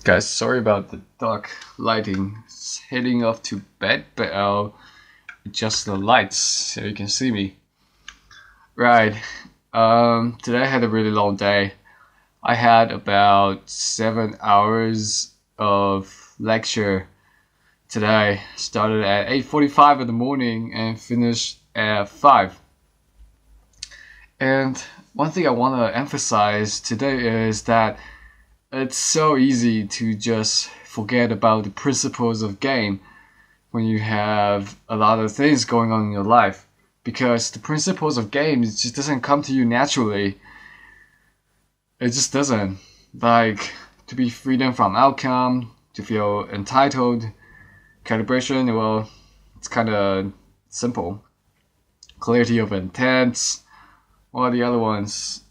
Guys, sorry about the dark lighting. It's heading off to bed, but I'll adjust the lights so you can see me. Right. Today I had a really long day. I had about 7 hours of lecture today. Started at 8:45 in the morning and finished at 5. And one thing I want to emphasize today is that it's so easy to just forget about the principles of game when you have a lot of things going on in your life, because the principles of games just doesn't come to you naturally. It just doesn't. Like, to be freedom from outcome, to feel entitled, calibration, well, it's kind of simple. Clarity of intent, what are the other ones?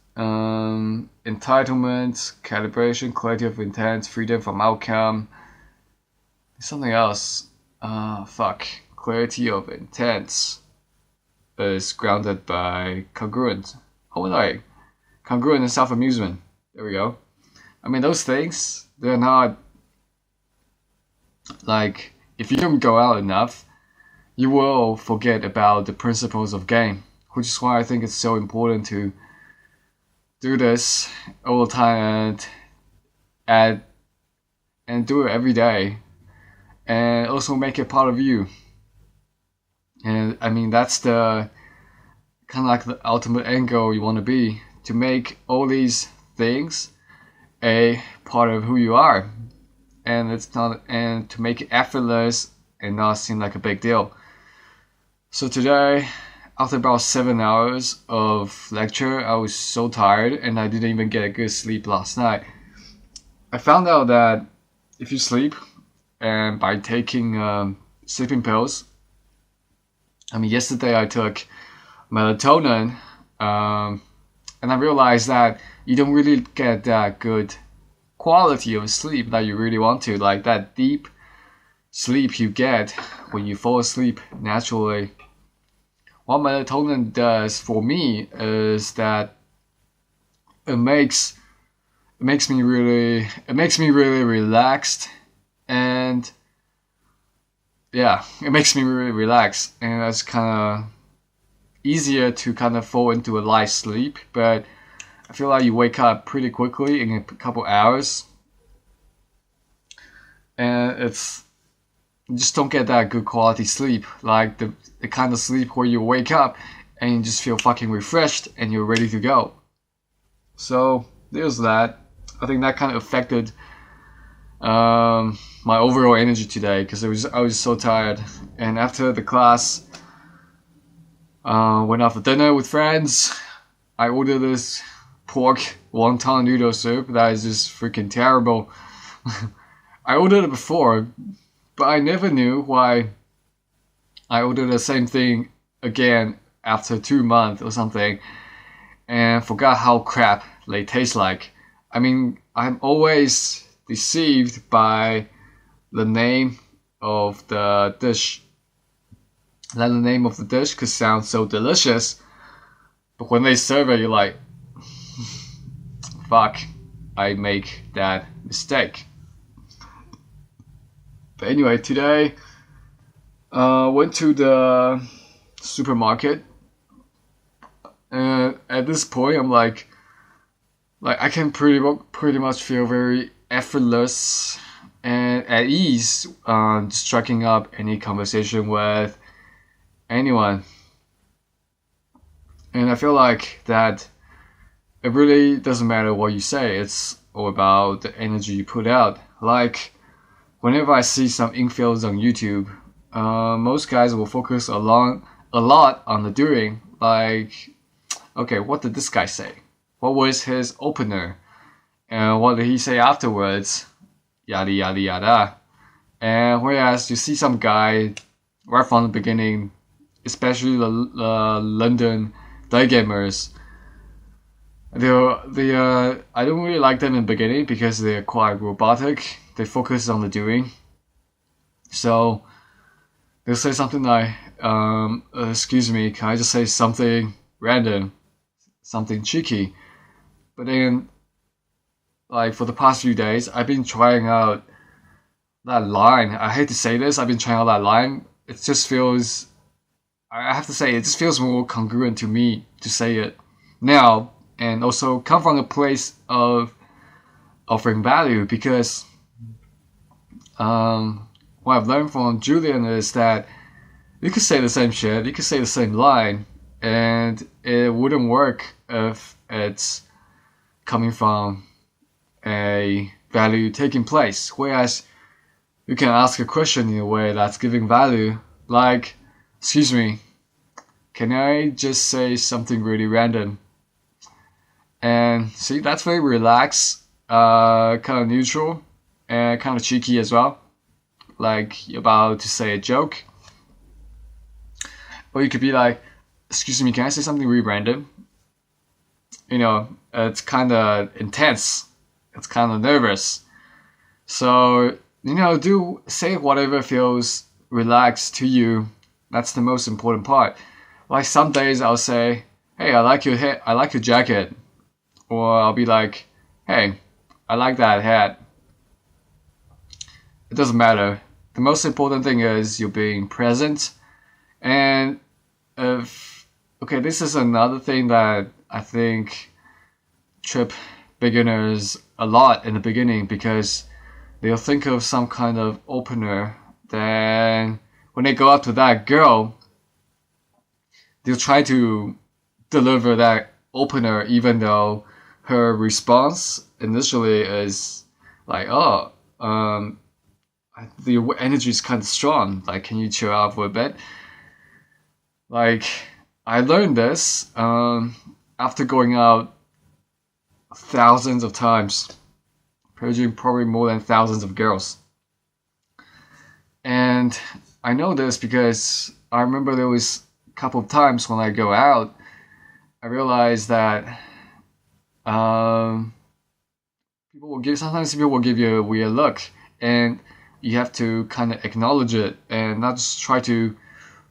Entitlement, calibration, clarity of intent, freedom from outcome. Something else. Clarity of intent is grounded by congruent. Congruent and self-amusement. There we go. I mean, those things, they're not like, if you don't go out enough, you will forget about the principles of game, which is why I think it's so important to do this all the time and do it every day, and also make it part of you. And I mean, that's the kind of like the ultimate end goal you want to be, to make all these things a part of who you are, and to make it effortless and not seem like a big deal. So today, after about 7 hours of lecture, I was so tired and I didn't even get a good sleep last night. I found out that if you sleep, and by taking sleeping pills, yesterday I took melatonin, and I realized that you don't really get that good quality of sleep that you really want to, like that deep sleep you get when you fall asleep naturally. What melatonin does for me is that it makes me really relaxed, and yeah, it makes me really relaxed, and it's kind of easier to kind of fall into a light sleep. But I feel like you wake up pretty quickly in a couple hours, and you just don't get that good quality sleep, like the kind of sleep where you wake up and you just feel fucking refreshed and you're ready to go. So there's that. I think that kind of affected my overall energy today, because I was so tired. And after the class, went out for dinner with friends. I ordered this pork wonton noodle soup that is just freaking terrible. I ordered it before, but I never knew why I ordered the same thing again after 2 months or something, and forgot how crap they taste like. I mean, I'm always deceived by the name of the dish. That the name of the dish could sound so delicious, but when they serve it, you're like, fuck, I make that mistake. But anyway, today, went to the supermarket, and at this point, I'm like I can pretty much feel very effortless and at ease, striking up any conversation with anyone. And I feel like that it really doesn't matter what you say. It's all about the energy you put out. Like, whenever I see some infills on YouTube, most guys will focus a lot on the doing. Like, okay, what did this guy say? What was his opener? And what did he say afterwards? Yada yada yada. And whereas you see some guy right from the beginning, especially the London day gamers, I don't really like them in the beginning because they're quite robotic. They focus on the doing. So they'll say something like, excuse me, can I just say something random, something cheeky? But then like for the past few days, I've been trying out that line. I hate to say this, I've been trying out that line. It just feels, I have to say, it just feels more congruent to me to say it now, and also come from a place of offering value, because what I've learned from Julian is that you could say the same shit, you could say the same line, and it wouldn't work if it's coming from a value taking place. Whereas you can ask a question in a way that's giving value, like, excuse me, can I just say something really random? And see, that's very relaxed, kind of neutral, and kind of cheeky as well. Like you're about to say a joke. Or you could be like, excuse me, can I say something really random? You know, it's kind of intense. It's kind of nervous. So, you know, do say whatever feels relaxed to you. That's the most important part. Like some days I'll say, hey, I like your hat, I like your jacket. Or I'll be like, hey, I like that hat. It doesn't matter. The most important thing is you're being present. And okay, this is another thing that I think trip beginners a lot in the beginning, because they'll think of some kind of opener. Then when they go up to that girl, they'll try to deliver that opener, even though her response initially is like, oh, the energy is kind of strong. Like, can you chill out for a bit? Like, I learned this after going out thousands of times, probably more than thousands of girls. And I know this because I remember there was a couple of times when I go out, I realized that sometimes people will give you a weird look, and you have to kind of acknowledge it and not just try to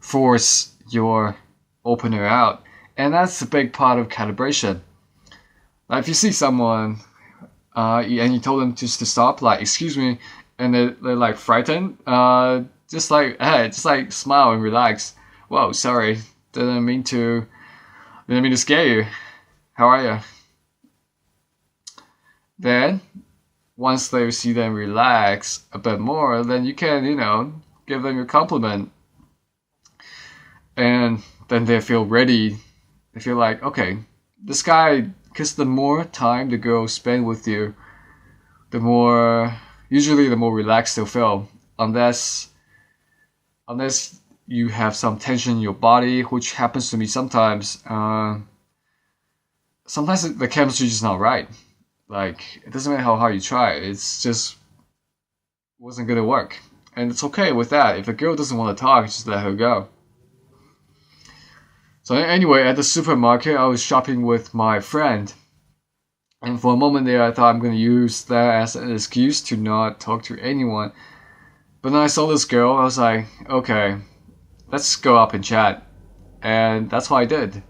force your opener out. And that's a big part of calibration. Like if you see someone and you told them just to stop, like, excuse me, and they're like frightened, just like, hey, just like smile and relax. Whoa, sorry, didn't mean to scare you. How are you? Then once they see them relax a bit more, then you can, you know, give them your compliment. And then they feel ready. They feel like, okay, this guy, because the more time the girl spend with you, usually the more relaxed they'll feel. Unless you have some tension in your body, which happens to me sometimes. Sometimes the chemistry is just not right. Like, it doesn't matter how hard you try, it's just wasn't gonna work. And it's okay with that. If a girl doesn't want to talk, just let her go. So anyway, at the supermarket, I was shopping with my friend. And for a moment there, I thought I'm gonna use that as an excuse to not talk to anyone. But then I saw this girl, I was like, okay, let's go up and chat. And that's what I did.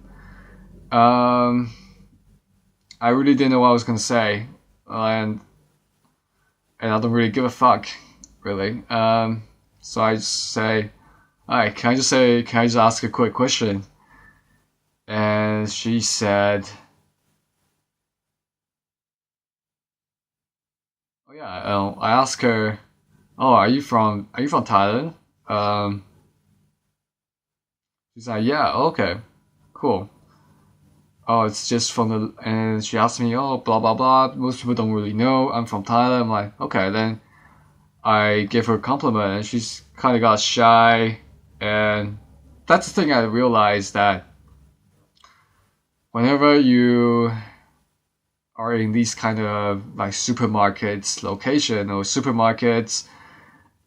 I really didn't know what I was gonna say, and I don't really give a fuck, really. So I just say, "Alright, can I just ask a quick question?" And she said, "Oh yeah." I asked her, "Oh, are you from Thailand?" She's like, "Yeah, okay, cool." Oh, it's just from and she asked me, oh, blah, blah, blah. Most people don't really know. I'm from Thailand. I'm like, okay, then I gave her a compliment, and she's kind of got shy. And that's the thing I realized, that whenever you are in these kind of like supermarkets location, or supermarkets,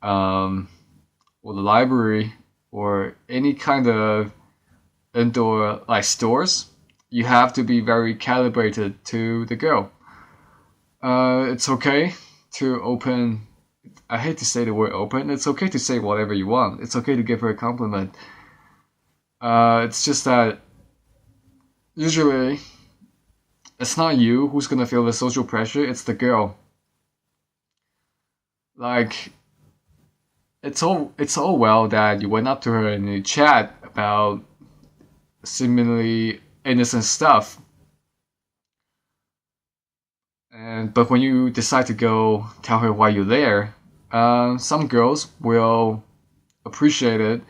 or the library, or any kind of indoor like stores, you have to be very calibrated to the girl. It's okay to open. I hate to say the word open. It's okay to say whatever you want. It's okay to give her a compliment. It's just that usually it's not you who's gonna feel the social pressure, it's the girl. Like, it's all well that you went up to her and you chat about seemingly innocent stuff. But when you decide to go tell her why you're there, some girls will appreciate it,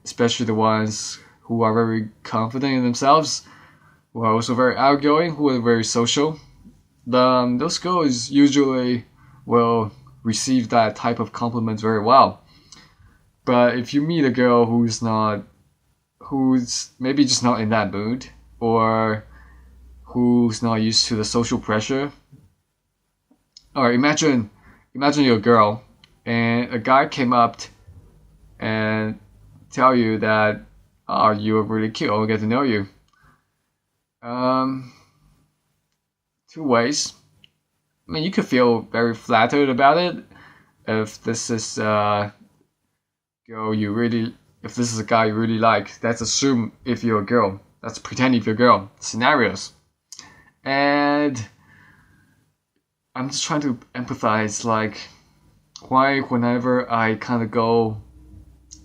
especially the ones who are very confident in themselves, who are also very outgoing, who are very social. Those girls usually will receive that type of compliment very well. But if you meet a girl who's maybe just not in that mood, or who's not used to the social pressure, or imagine you're a girl and a guy came up and tell you that, oh, you're really cute, I want to get to know you. Um, Two ways. I mean, you could feel very flattered about it if this is girl you really, if this is a guy you really like. That's assume if you're a girl. That's pretend if you're a girl. Scenarios. And I'm just trying to empathize, like, why whenever I kind of go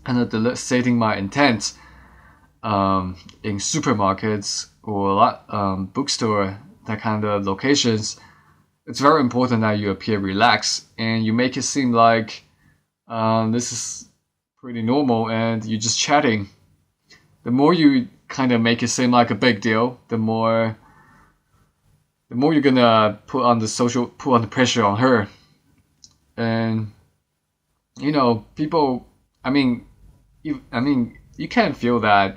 kind of stating my intent in supermarkets or bookstore, that kind of locations, it's very important that you appear relaxed and you make it seem like this is pretty normal and you're just chatting. The more you kind of make it seem like a big deal, the more you're gonna put on the pressure on her. And people. You can feel that.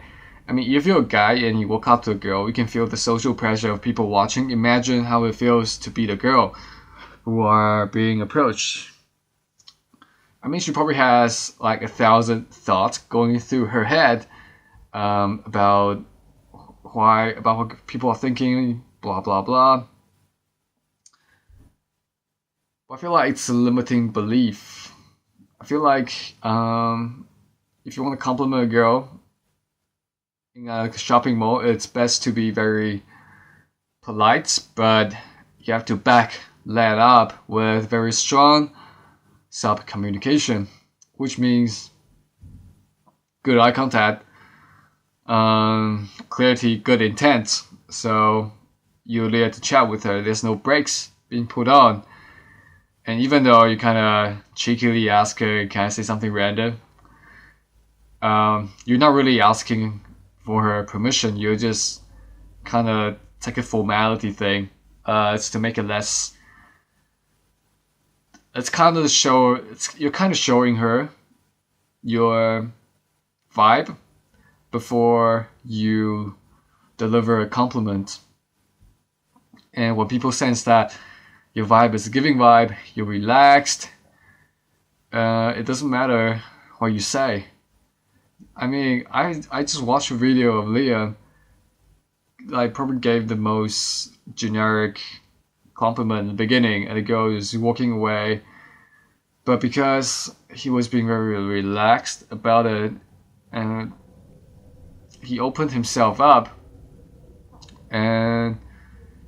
I mean, if you're a guy and you walk up to a girl, you can feel the social pressure of people watching. Imagine how it feels to be the girl who are being approached. I mean, she probably has like 1,000 thoughts going through her head about what people are thinking, blah blah blah. But I feel like it's a limiting belief. I feel like if you want to compliment a girl in a shopping mall, it's best to be very polite, but you have to back that up with very strong sub-communication, which means good eye contact, clarity, good intent. So you're there to chat with her. There's no breaks being put on. And even though you kind of cheekily ask her, can I say something random? You're not really asking for her permission. You're just kind of take a formality thing. It's to make it less. It's kind of you're kind of showing her your vibe before you deliver a compliment. And when people sense that your vibe is a giving vibe, you're relaxed, it doesn't matter what you say. I mean, I just watched a video of Liam, like, probably gave the most generic compliment in the beginning, and the girl is walking away. But because he was being very relaxed about it, and he opened himself up, and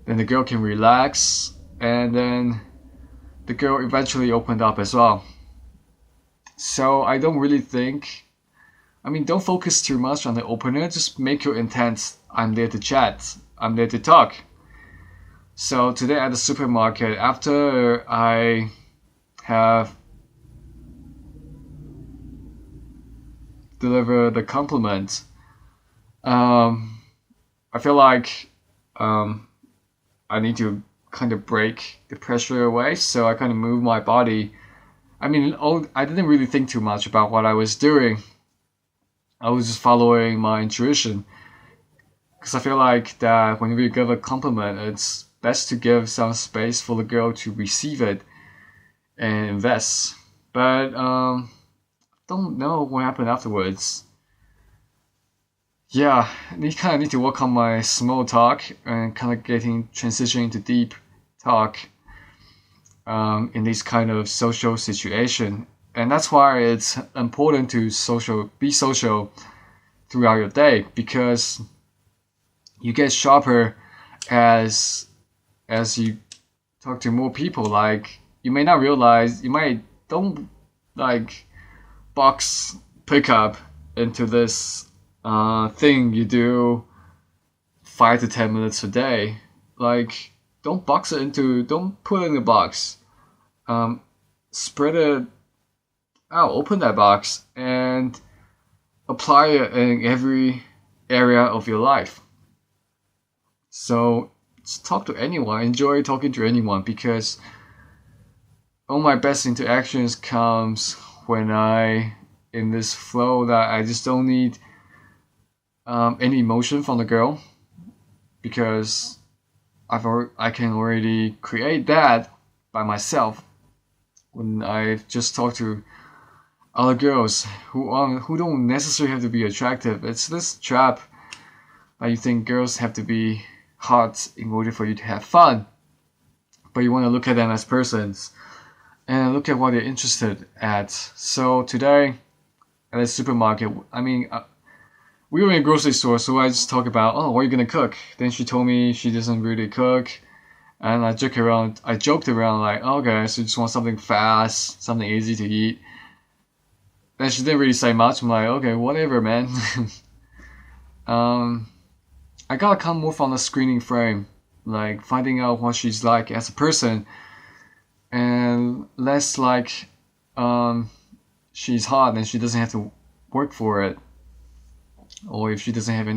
then the girl can relax, and then the girl eventually opened up as well. So I don't really think, don't focus too much on the opener, just make your intent, I'm there to chat, I'm there to talk. So today at the supermarket, after I have delivered the compliment, I feel like I need to kind of break the pressure away, so I kind of move my body. I didn't really think too much about what I was doing. I was just following my intuition, because I feel like that when we give a compliment, it's best to give some space for the girl to receive it and invest. But don't know what happened afterwards. Yeah, I kind of need to work on my small talk and kind of transitioning to deep talk in this kind of social situation. And that's why it's important to be social throughout your day, because you get sharper as as you talk to more people, like you may not realize, you might don't like box pickup into this thing you do 5 to 10 minutes a day. Like don't box it into, don't put it in a box. Spread it out, open that box and apply it in every area of your life. So talk to anyone, enjoy talking to anyone, because all my best interactions comes when I in this flow that I just don't need any emotion from the girl, because I can already create that by myself when I just talk to other girls who don't necessarily have to be attractive. It's this trap that you think girls have to be hot in order for you to have fun, but you want to look at them as persons and look at what they're interested at. So today at the supermarket, we were in a grocery store, so I just talked about, oh, what are you gonna cook? Then she told me she doesn't really cook, and I joked around like, okay, so you just want something fast, something easy to eat. Then she didn't really say much. I'm like, okay, whatever, man. I gotta come more from the screening frame, like finding out what she's like as a person, and less like she's hot and she doesn't have to work for it, or if she doesn't have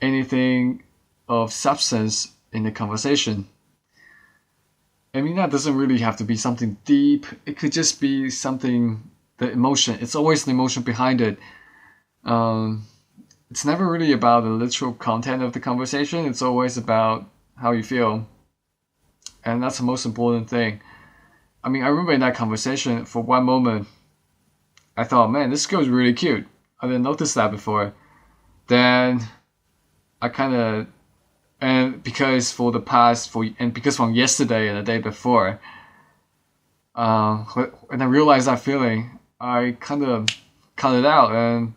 anything of substance in the conversation. That doesn't really have to be something deep. It could just be something, the emotion. It's always the emotion behind it. It's never really about the literal content of the conversation. It's always about how you feel. And that's the most important thing. I remember in that conversation, for one moment, I thought, man, this girl's really cute. I didn't notice that before. Then I because from yesterday and the day before, when I realized that feeling, I kind of cut it out and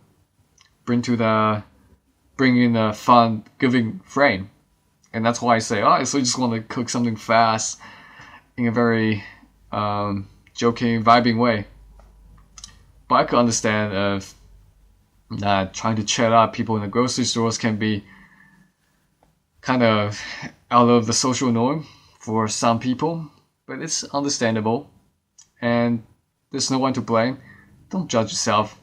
bring in the fun giving frame. And that's why I say, oh, so you just want to cook something fast in a very joking, vibing way. But I could understand that trying to chat up people in the grocery stores can be kind of out of the social norm for some people, but it's understandable, and there's no one to blame. Don't judge yourself.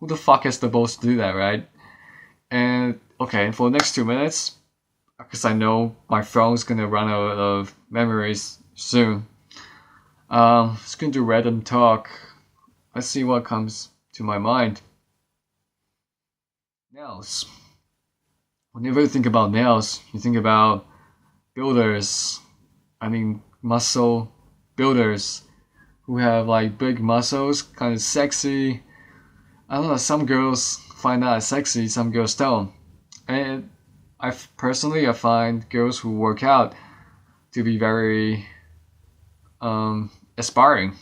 Who the fuck has the balls to do that, right? And okay, for the next 2 minutes, because I know my phone's gonna run out of memories soon, just gonna do random talk. Let's see what comes to my mind. Nails. Whenever you think about nails, you think about builders. Muscle builders who have like big muscles, kind of sexy. I don't know, some girls find that sexy, some girls don't. And I find girls who work out to be very aspiring.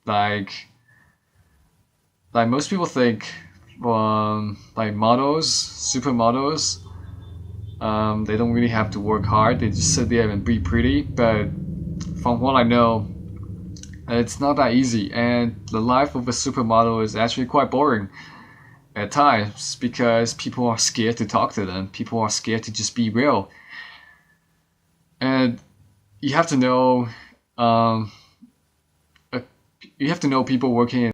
Like most people think, like models, supermodels, they don't really have to work hard. They just sit there and be pretty. But from what I know, it's not that easy. And the life of a supermodel is actually quite boring at times, because people are scared to talk to them. People are scared to just be real. And you have to know, people working in